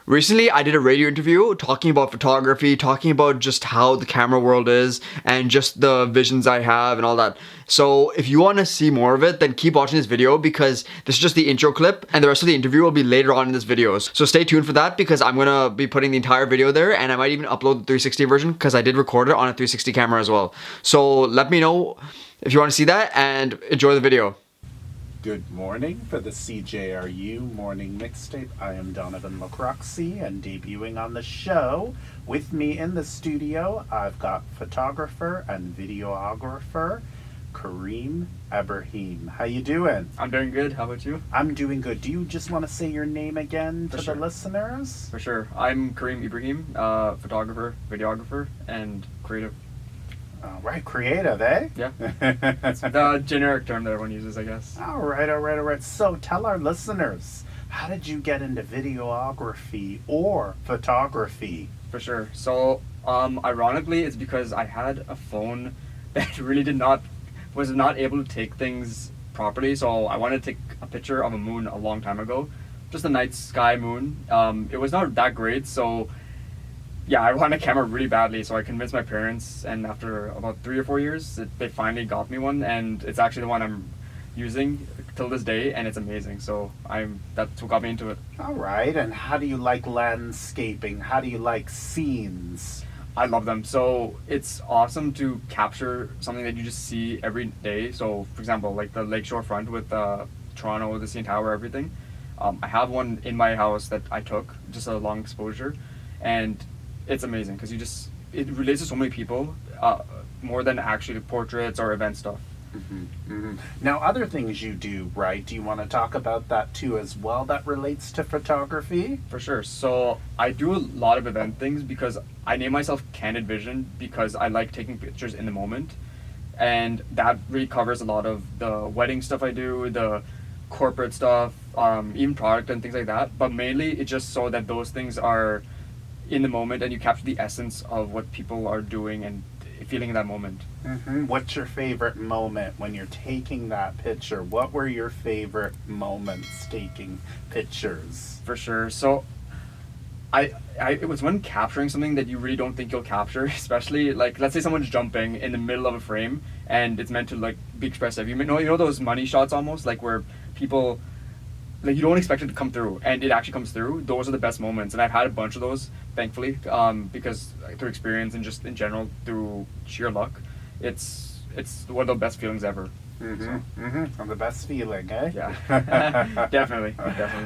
Recently, I did a radio interview talking about photography, talking about just how the camera world is and just the visions I have and all that. So if you want to see more of it, then keep watching this video because this is just the intro clip and the rest of the interview will be later on in this video. So stay tuned for that because I'm going to be putting the entire video there and I might even upload the 360 version because I did record it on a 360 camera as well. So let me know if you want to see that and enjoy the video. Good morning for the CJRU morning mixtape. I am Donovan LaCroixy and debuting on the show with me in the studio, I've got photographer and videographer Kareem Ibrahim. How you doing? I'm doing good. How about you? I'm doing good. Do you just want to say your name again to the listeners? For sure. I'm Kareem Ibrahim, photographer, videographer, and creative. All right, creative, eh? Yeah. It's the generic term that everyone uses, I guess. All right. So tell our listeners, how did you get into videography or photography? For sure. So, ironically, it's because I had a phone that really was not able to take things properly. So I wanted to take a picture of a moon a long time ago, just a night sky moon. It was not that great, so yeah, I wanted a camera really badly, so I convinced my parents, and after about 3 or 4 years, they finally got me one, and it's actually the one I'm using till this day, and it's amazing. So that's what got me into it. All right, and how do you like landscaping? How do you like scenes? I love them. So it's awesome to capture something that you just see every day. So, for example, like the lakeshore front with Toronto, the CN Tower, everything. I have one in my house that I took, just a long exposure, and it's amazing because it relates to so many people, more than actually portraits or event stuff. Now, other things you do, right? Do you want to talk about that too as well that relates to photography? For sure. So I do a lot of event things because I name myself KandidVision because I like taking pictures in the moment, and that really covers a lot of the wedding stuff I do, the corporate stuff, even product and things like that. But mainly it's just so that those things are in the moment and you capture the essence of what people are doing and feeling in that moment. What's your favorite moment when you're taking that picture? What were your favorite moments taking pictures? For sure. So it was when capturing something that you really don't think you'll capture, especially like let's say someone's jumping in the middle of a frame and it's meant to like be expressive. You know those money shots almost, like where people, like, you don't expect it to come through and it actually comes through. Those are the best moments, and I've had a bunch of those, thankfully, because through experience and just in general through sheer luck, it's one of the best feelings ever. And the best feeling, eh? Yeah. Definitely.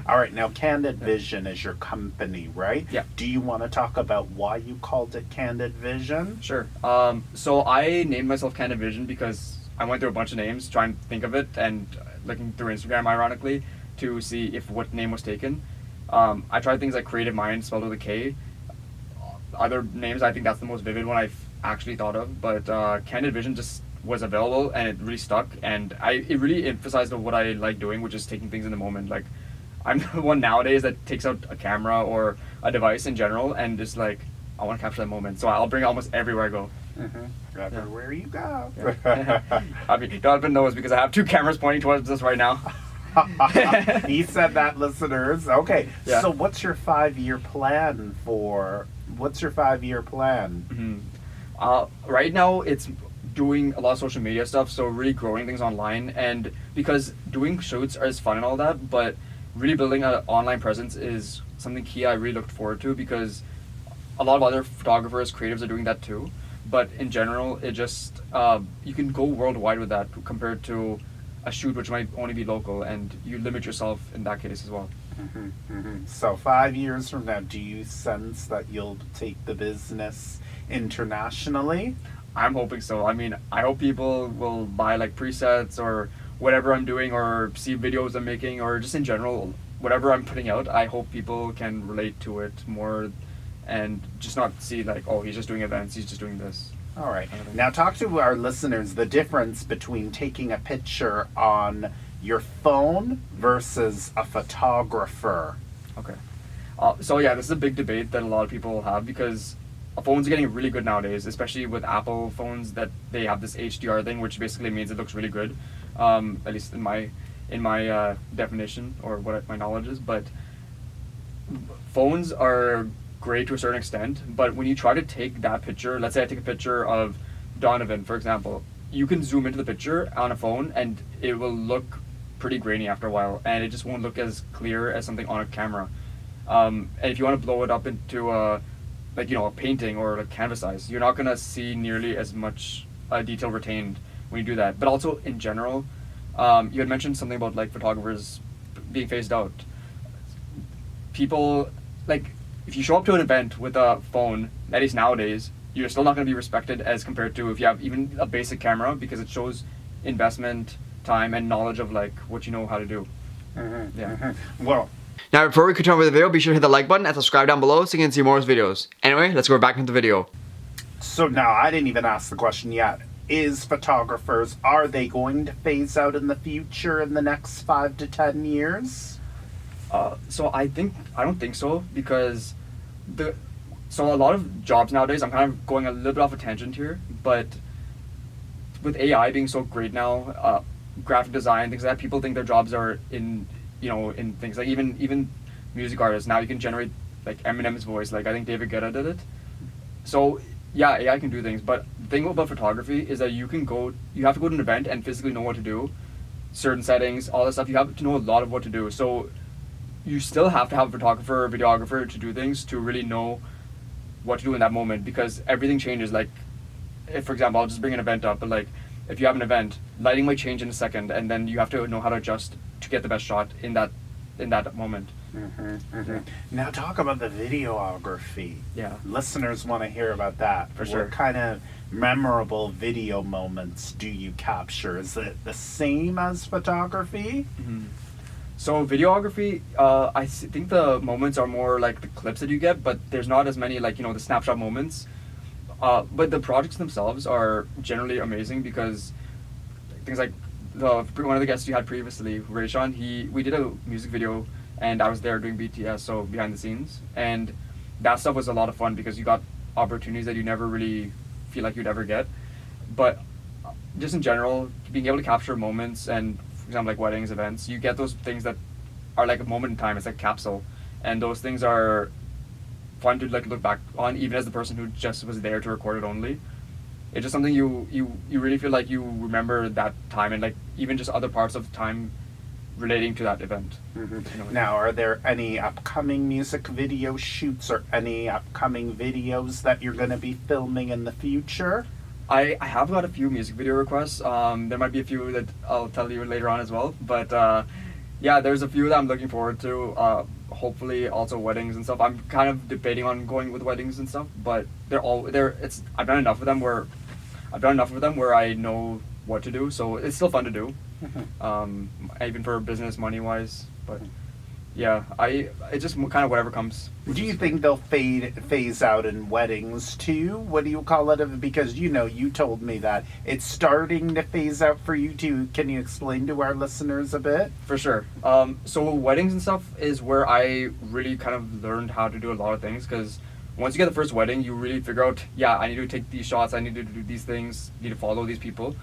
All right, now KandidVision is your company, right? Yeah. Do you want to talk about why you called it KandidVision? Sure. So I named myself KandidVision because I went through a bunch of names trying to think of it, and looking through Instagram, ironically, to see if what name was taken. I tried things like Creative Mind, spelled with a K. Other names, I think that's the most vivid one I've actually thought of, but KandidVision just was available and it really stuck, and it really emphasized what I like doing, which is taking things in the moment. Like, I'm the one nowadays that takes out a camera or a device in general and just like, I want to capture that moment, so I'll bring it almost everywhere I go. Everywhere you go. I mean, Donovan knows because I have 2 cameras pointing towards us right now. He said that, listeners. Okay, yeah. So what's your 5-year plan Right now, it's doing a lot of social media stuff, so really growing things online, and because doing shoots is fun and all that, but really building an online presence is something key I really looked forward to, because a lot of other photographers, creatives are doing that too, but in general, it just, you can go worldwide with that compared to a shoot which might only be local, and you limit yourself in that case as well. So 5 years from now, do you sense that you'll take the business internationally? I'm hoping so. I mean, I hope people will buy like presets or whatever I'm doing, or see videos I'm making, or just in general, whatever I'm putting out. I hope people can relate to it more and just not see like, oh, he's just doing events, he's just doing this. All right. Now talk to our listeners the difference between taking a picture on your phone versus a photographer. Okay. So yeah, this is a big debate that a lot of people have, because phones are getting really good nowadays, especially with Apple phones, that they have this HDR thing, which basically means it looks really good, at least in my definition, or what my knowledge is. But phones are great to a certain extent, but when you try to take that picture, let's say I take a picture of Donovan, for example, you can zoom into the picture on a phone and it will look pretty grainy after a while, and it just won't look as clear as something on a camera. And if you want to blow it up into a a painting or like canvas size, you're not gonna see nearly as much detail retained when you do that. But also in general, you had mentioned something about like photographers being phased out. People like if you show up to an event with a phone, at least nowadays, you're still not going to be respected as compared to if you have even a basic camera, because it shows investment, time, and knowledge of like what you know how to do. Well, Now, before we continue with the video, be sure to hit the like button and subscribe down below so you can see more of his videos. Anyway, let's go back into the video. so now I didn't even ask the question yet. Is photographers, are they going to phase out in the future in the next 5 to 10 years? So I don't think so, because so a lot of jobs nowadays, I'm kind of going a little bit off a tangent here, but with AI being so great now, graphic design, things like that, people think their jobs are in things like even music artists. Now you can generate like Eminem's voice, like I think David Guetta did it. So yeah, AI can do things, but the thing about photography is that you have to go to an event and physically know what to do, certain settings, all that stuff. You have to know a lot of what to do. So you still have to have a photographer or videographer to do things, to really know what to do in that moment, because everything changes. Like, if, for example, I'll just bring an event up, but like, if you have an event, lighting might change in a second, and then you have to know how to adjust to get the best shot in that moment. Yeah. Now talk about the videography. Yeah. Listeners want to hear about that. For sure. What kind of memorable video moments do you capture? Is it the same as photography? So videography, I think the moments are more like the clips that you get, but there's not as many like the snapshot moments. But the projects themselves are generally amazing, because things like one of the guests you had previously, Rayshawn, we did a music video, and I was there doing BTS, so behind the scenes, and that stuff was a lot of fun because you got opportunities that you never really feel like you'd ever get. But just in general, being able to capture moments, and for example like weddings, events, you get those things that are like a moment in time. It's like a capsule, and those things are fun to like look back on, even as the person who just was there to record it only. It's just something you really feel like you remember that time, and like even just other parts of the time relating to that event. Now, are there any upcoming music video shoots or any upcoming videos that you're going to be filming in the future? I have got a few music video requests. There might be a few that I'll tell you later on as well, but yeah, there's a few that I'm looking forward to. Hopefully also weddings and stuff. I'm kind of debating on going with weddings and stuff, but I've done enough of them where I know what to do, so it's still fun to do. Even for business, money wise, but yeah, it's just kind of whatever comes. Do you think they'll phase out in weddings too? What do you call it? Because you told me that it's starting to phase out for you too. Can you explain to our listeners a bit? For sure. So weddings and stuff is where I really kind of learned how to do a lot of things, because once you get the first wedding, you really figure out, I need to take these shots, I need to do these things, need to follow these people.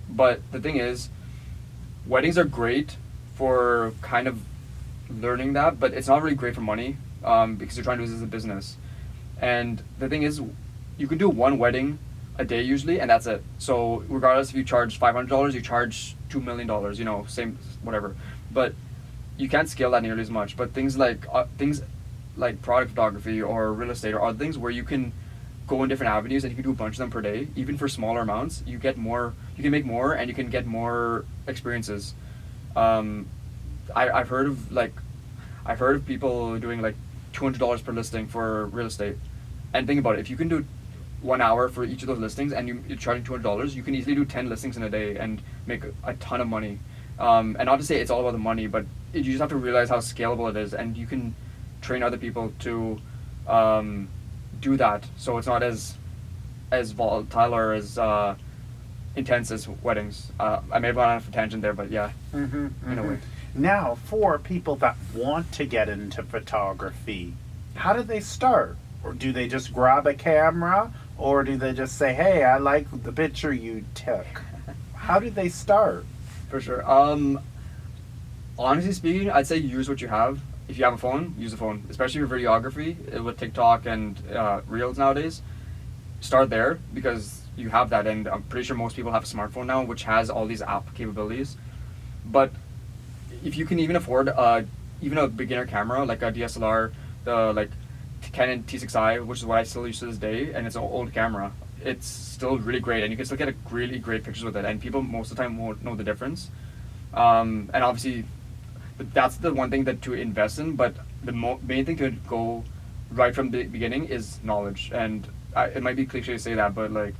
But the thing is, weddings are great for kind of learning that, but it's not really great for money, because you're trying to do this as a business. And the thing is, you can do one wedding a day usually, and that's it. So regardless if you charge $500, you charge $2 million, same, whatever. But you can't scale that nearly as much. But things like product photography or real estate or other things where you can go in different avenues and you can do a bunch of them per day, even for smaller amounts, you can make more, and you can get more experiences. I've heard of people doing like $200 per listing for real estate. And think about it, if you can do 1 hour for each of those listings and you're charging $200, you can easily do 10 listings in a day and make a ton of money. And not to say it's all about the money, but you just have to realize how scalable it is, and you can train other people to do that, so it's not as volatile or as intense as weddings. I may have gone off a tangent there, but yeah, in a way. Now, for people that want to get into photography, how do they start? Or do they just grab a camera? Or do they just say, hey, I like the picture you took? How do they start? For sure. Honestly speaking, I'd say use what you have. if you have a phone, use a phone, especially for videography with TikTok and Reels nowadays. Start there because you have that, and I'm pretty sure most people have a smartphone now, which has all these app capabilities. But if you can even afford even a beginner camera like a DSLR, the like Canon T6i, which is what I still use to this day, and it's an old camera, it's still really great, and you can still get a really great pictures with it, and people most of the time won't know the difference. And obviously, that's the one thing that to invest in, but the main thing to go right from the beginning is knowledge. And it might be cliche to say that, but like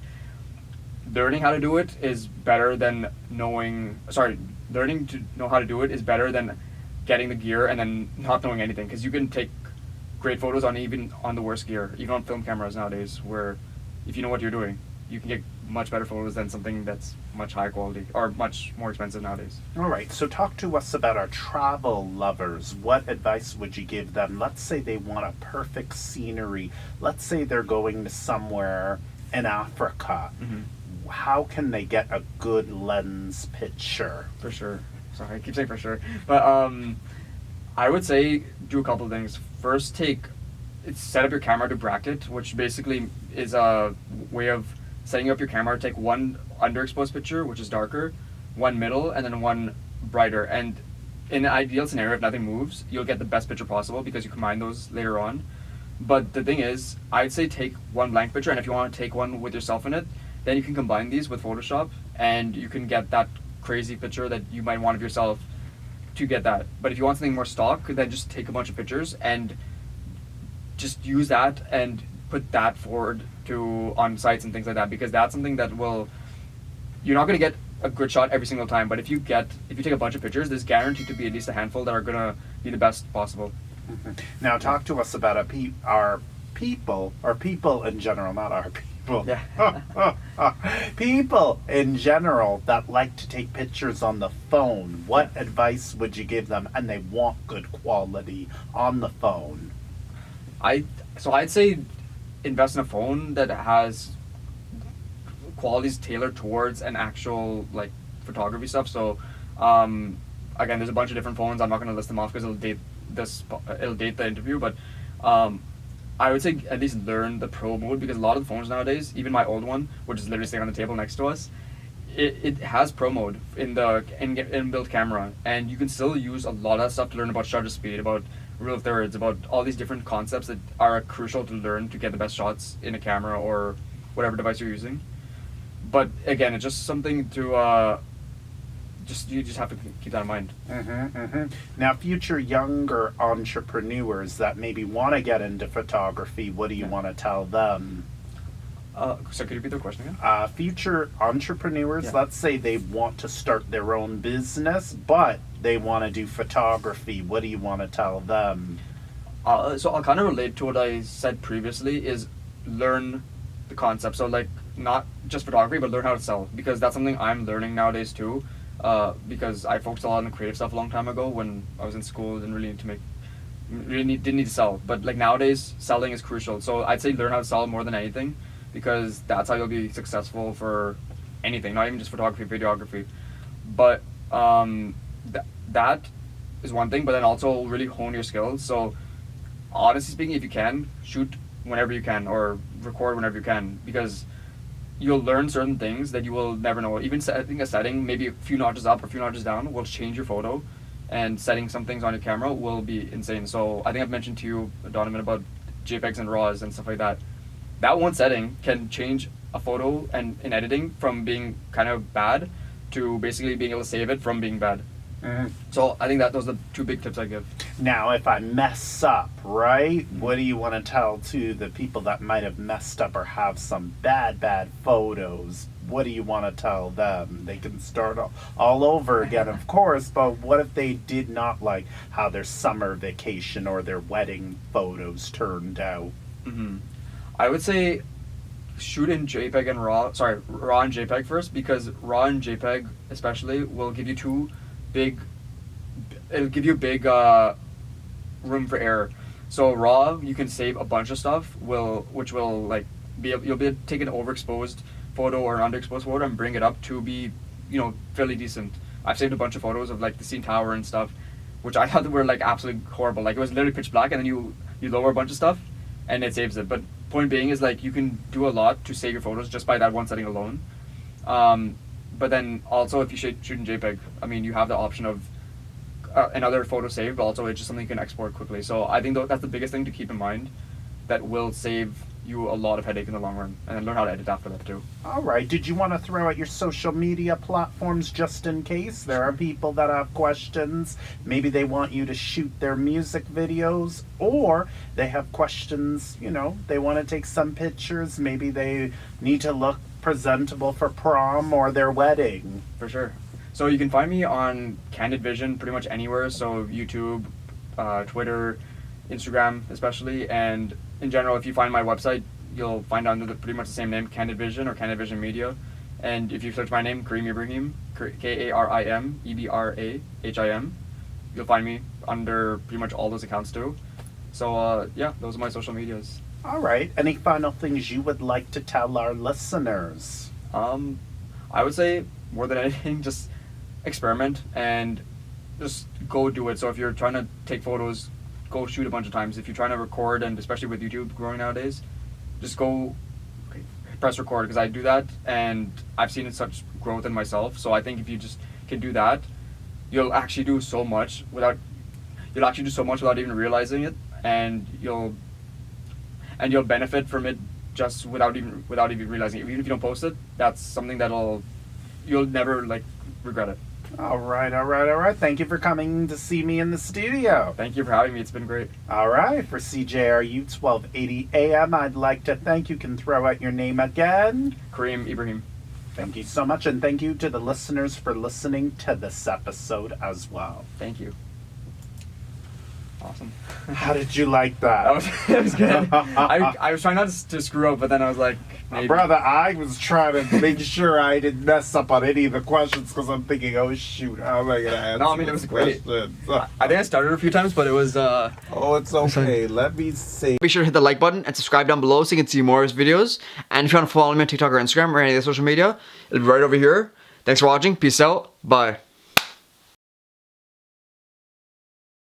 learning how to do it is better than learning to know how to do it is better than getting the gear and then not knowing anything, because you can take great photos even on the worst gear, even on film cameras nowadays, where if you know what you're doing, you can get much better photos than something that's much higher quality or much more expensive nowadays. All right, so talk to us about our travel lovers. What advice would you give them? Let's say they want a perfect scenery. Let's say they're going to somewhere in Africa. Mm-hmm. How can they get a good lens picture? For sure. Sorry, I keep saying for sure. But I would say do a couple of things. First, set up your camera to bracket, which basically is a way of setting up your camera to take one underexposed picture, which is darker, one middle, and then one brighter. And in an ideal scenario, if nothing moves, you'll get the best picture possible because you combine those later on. But the thing is, I'd say take one blank picture, and if you want to take one with yourself in it, then you can combine these with Photoshop, and you can get that crazy picture that you might want of yourself to get that. But if you want something more stock, then just take a bunch of pictures and just use that and put that forward to on sites and things like that, because that's something that you're not going to get a good shot every single time, but if you take a bunch of pictures, there's guaranteed to be at least a handful that are going to be the best possible. Mm-hmm. Now talk to us about our people in general, not our people. Yeah. People in general that like to take pictures on the phone. What advice would you give them? And they want good quality on the phone. I'd say invest in a phone that has qualities tailored towards an actual like photography stuff. So again, there's a bunch of different phones. I'm not going to list them off because it'll date the interview, but I would say at least learn the pro mode, because a lot of the phones nowadays, even my old one, which is literally sitting on the table next to us, it has pro mode in the inbuilt camera, and you can still use a lot of that stuff to learn about shutter speed, about rule of thirds, about all these different concepts that are crucial to learn to get the best shots in a camera or whatever device you're using. But again, it's just something to you just have to keep that in mind. Mm-hmm, mm-hmm. Now, future younger entrepreneurs that maybe want to get into photography, what do you want to tell them? So could you repeat the question again? Future entrepreneurs, let's say they want to start their own business, but they want to do photography. What do you want to tell them? So I'll kind of relate to what I said previously, is learn the concept. So like not just photography, but learn how to sell, because that's something I'm learning nowadays too. Because I focused a lot on the creative stuff a long time ago when I was in school, didn't need to sell. But like nowadays, selling is crucial. So I'd say learn how to sell more than anything, because that's how you'll be successful for anything, not even just photography, videography. But that is one thing, but then also really hone your skills. So honestly speaking, if you can, shoot whenever you can or record whenever you can, because you'll learn certain things that you will never know. Even setting a setting, maybe a few notches up or a few notches down, will change your photo, and setting some things on your camera will be insane. So I think I've mentioned to you, Donovan, about JPEGs and RAWs and stuff like that. That one setting can change a photo and in editing from being kind of bad to basically being able to save it from being bad. Mm-hmm. So I think that those are the two big tips I give. Now, if I mess up, right, what do you want to tell to the people that might have messed up or have some bad photos? What do you want to tell them? They can start all over again, of course, but what if they did not like how their summer vacation or their wedding photos turned out? Mm-hmm. I would say shoot in JPEG and RAW and JPEG first, because RAW and JPEG especially will give you big room for error. So RAW, you can save a bunch of stuff, which will like you'll be able to take an overexposed photo or an underexposed photo and bring it up to be, fairly decent. I've saved a bunch of photos of like the CN Tower and stuff, which I thought were like absolutely horrible. Like it was literally pitch black, and then you lower a bunch of stuff, and it saves it. But point being is like you can do a lot to save your photos just by that one setting alone. But then also if you shoot in JPEG, I mean you have the option of another photo saved, but also it's just something you can export quickly. So I think that's the biggest thing to keep in mind that will save you a lot of headache in the long run, and then learn how to edit after that too. All right. Did you want to throw out your social media platforms just in case? There are people that have questions. Maybe they want you to shoot their music videos, or they have questions, you know, they want to take some pictures. Maybe they need to look presentable for prom or their wedding. For sure. So you can find me on KandidVision pretty much anywhere. So YouTube, Twitter, Instagram especially, and in general, if you find my website, you'll find under pretty much the same name, KandidVision or KandidVision Media. And if you search my name, Karim Ibrahim, Karimebrahim, you'll find me under pretty much all those accounts too. So yeah, those are my social medias. All right. Any final things you would like to tell our listeners? I would say more than anything, just experiment and just go do it. So if you're trying to take photos, go shoot a bunch of times. If you're trying to record, and especially with YouTube growing nowadays, just go press record, because I do that and I've seen such growth in myself. So I think if you just can do that, you'll actually do so much without even realizing it, and you'll benefit from it just without even realizing it. Even if you don't post it, that's something you'll never like regret it. All right. Thank you for coming to see me in the studio. Thank you for having me. It's been great. All right. For CJRU 1280 AM, I'd like to thank you. Can throw out your name again. Karim Ibrahim. Thank you so much, and thank you to the listeners for listening to this episode as well. Thank you. Awesome. How did you like that? That was good. I was trying not to screw up, but then I was like, maybe. Brother, I was trying to make sure I didn't mess up on any of the questions, because I'm thinking, oh shoot, how am I going to answer? No, I mean, it was great. Questions? I think I started a few times, but it was Oh, it's okay. Let me see. Be sure to hit the like button and subscribe down below so you can see more of his videos. And if you want to follow me on TikTok or Instagram or any of the social media, it'll be right over here. Thanks for watching. Peace out. Bye.